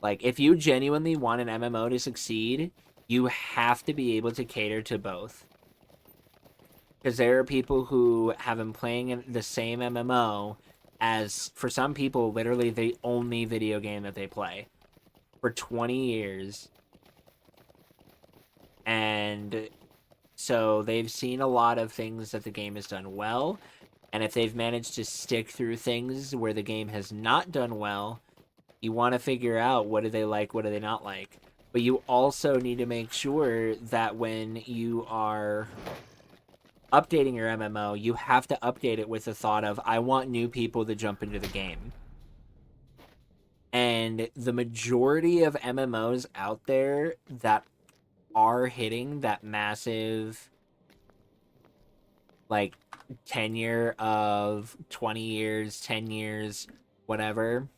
Like, if you genuinely want an MMO to succeed, you have to be able to cater to both. Because there are people who have been playing the same MMO as, for some people, literally the only video game that they play for 20 years. And so they've seen a lot of things that the game has done well. And if they've managed to stick through things where the game has not done well, you want to figure out what do they like, what do they not like. But you also need to make sure that when you are updating your MMO, you have to update it with the thought of, I want new people to jump into the game. And the majority of MMOs out there that are hitting that massive, like, tenure of 20 years, 10 years, whatever,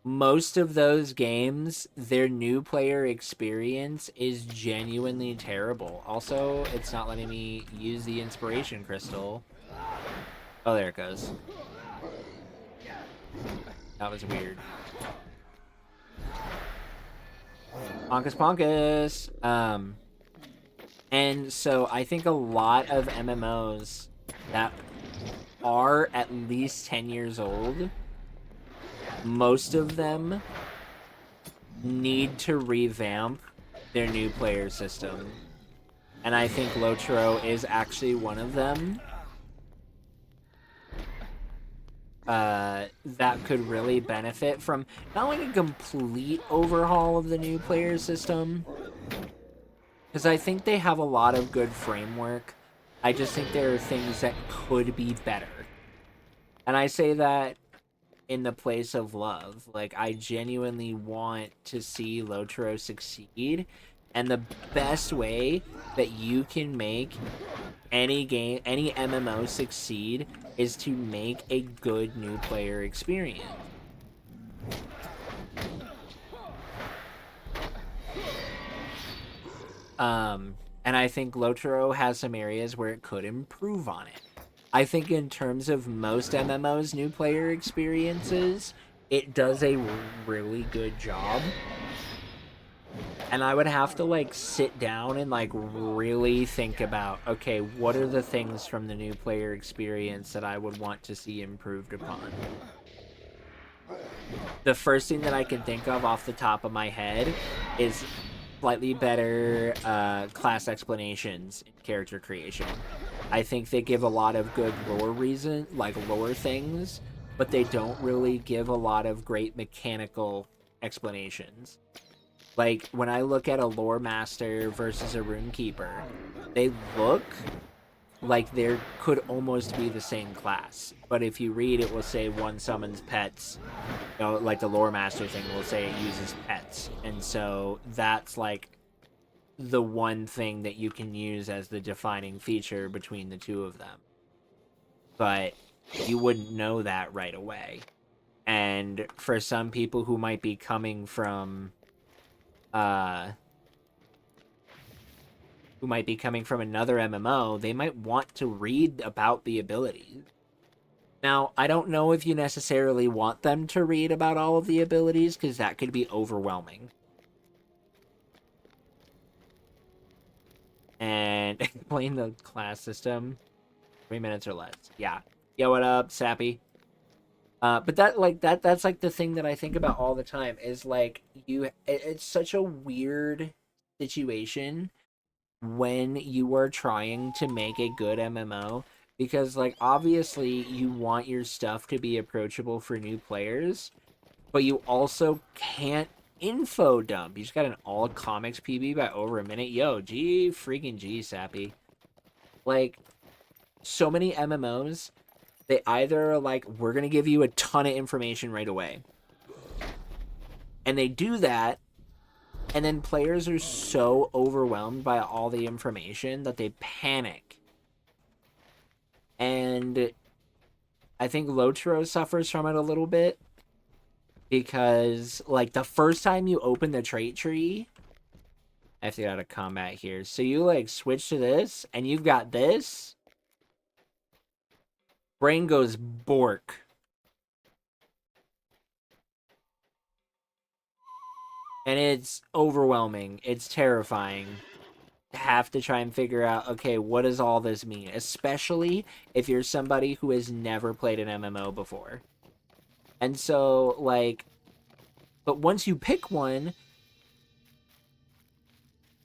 most of those games, their new player experience is genuinely terrible. Also, it's not letting me use the inspiration crystal. Oh, there it goes. That was weird. Ponkus Ponkus. And so I think a lot of MMOs that are at least 10 years old, most of them need to revamp their new player system. And I think Lotro is actually one of them. That could really benefit from not like a complete overhaul of the new player system, because I think they have a lot of good framework. I just think there are things that could be better. And I say that in the place of love. Like, I genuinely want to see Lotro succeed. And the best way that you can make any game, any MMO succeed is to make a good new player experience. And I think Lotro has some areas where it could improve on it. I think in terms of most MMOs new player experiences, it does a really good job. And I would have to like sit down and like really think about, okay, what are the things from the new player experience that I would want to see improved upon? The first thing that I can think of off the top of my head is slightly better class explanations in character creation. I think they give a lot of good lore things, but they don't really give a lot of great mechanical explanations. Like, when I look at a lore master versus a rune keeper, they look like there could almost be the same class. But if you read, it will say one summons pets. You know, like the lore master thing will say it uses pets. And so that's like the one thing that you can use as the defining feature between the two of them. But you wouldn't know that right away. And for some people who might be coming from another MMO, they might want to read about the abilities. Now, I don't know if you necessarily want them to read about all of the abilities, because that could be overwhelming. And explain the class system. 3 minutes or less. Yeah. Yo, what up, Sappy? But that's like the thing that I think about all the time is like it's such a weird situation when you are trying to make a good MMO, because like obviously you want your stuff to be approachable for new players, but you also can't info dump. You just got an all comics PB by over a minute. Yo, G freaking G, Sappy. Like, so many MMOs, they either are like, we're gonna give you a ton of information right away, and they do that, and then players are so overwhelmed by all the information that they panic. And I think Lotro suffers from it a little bit, because like the first time you open the trait tree, I have to get out of combat here. So you like switch to this and you've got this. Brain goes bork. And it's overwhelming. It's terrifying to have to try and figure out, okay, what does all this mean? Especially if you're somebody who has never played an MMO before. And so, like, but once you pick one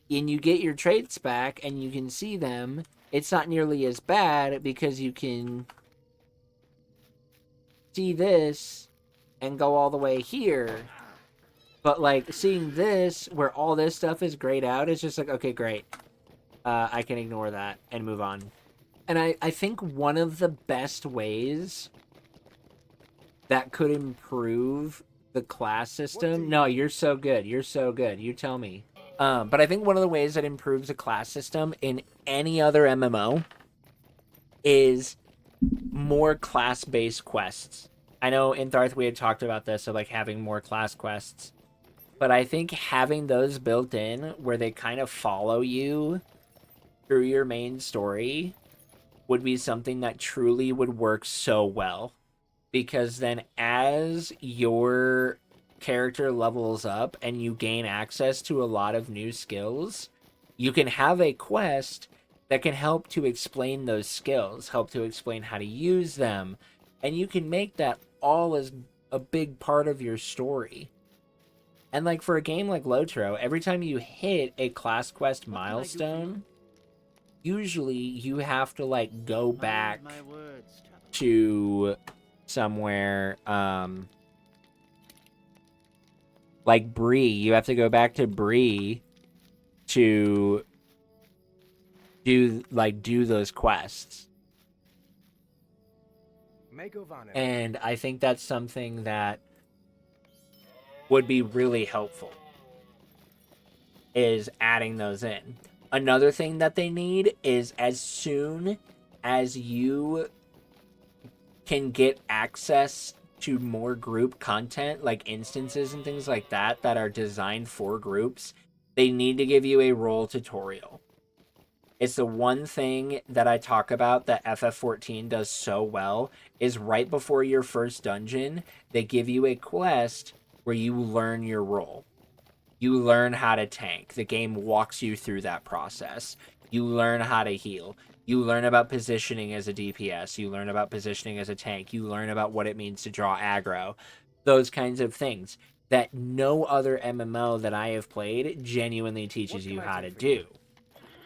and you get your traits back and you can see them, it's not nearly as bad because you can see this and go all the way here. But, like, seeing this, where all this stuff is grayed out, it's just like, okay, great. I can ignore that and move on. And I think one of the best ways that could improve the class system... No, you're so good. You're so good. You tell me. But I think one of the ways that improves the class system in any other MMO is more class-based quests. I know in Tharth we had talked about this, of like having more class quests. But I think having those built in where they kind of follow you through your main story would be something that truly would work so well. Because then as your character levels up and you gain access to a lot of new skills, you can have a quest that can help to explain those skills, help to explain how to use them, and you can make that all as a big part of your story. And like for a game like Lotro, every time you hit a class quest milestone, usually you have to like go back to somewhere like Bree. You have to go back to Bree to do those quests. And I think that's something that would be really helpful, is adding those in. Another thing that they need is as soon as you can get access to more group content, like instances and things like that that are designed for groups, they need to give you a role tutorial. It's the one thing that I talk about that FF14 does so well, is right before your first dungeon, they give you a quest where you learn your role. You learn how to tank. The game walks you through that process. You learn how to heal. You learn about positioning as a DPS. You learn about positioning as a tank. You learn about what it means to draw aggro. Those kinds of things that no other MMO that I have played genuinely teaches you how to do.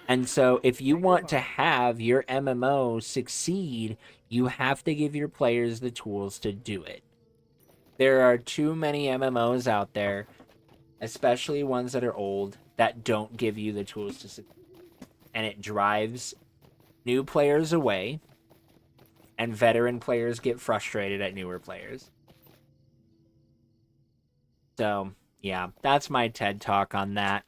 And so if you want to have your MMO succeed, you have to give your players the tools to do it. There are too many MMOs out there, especially ones that are old, that don't give you the tools to succeed. And it drives new players away, and veteran players get frustrated at newer players. So, yeah, that's my TED Talk on that.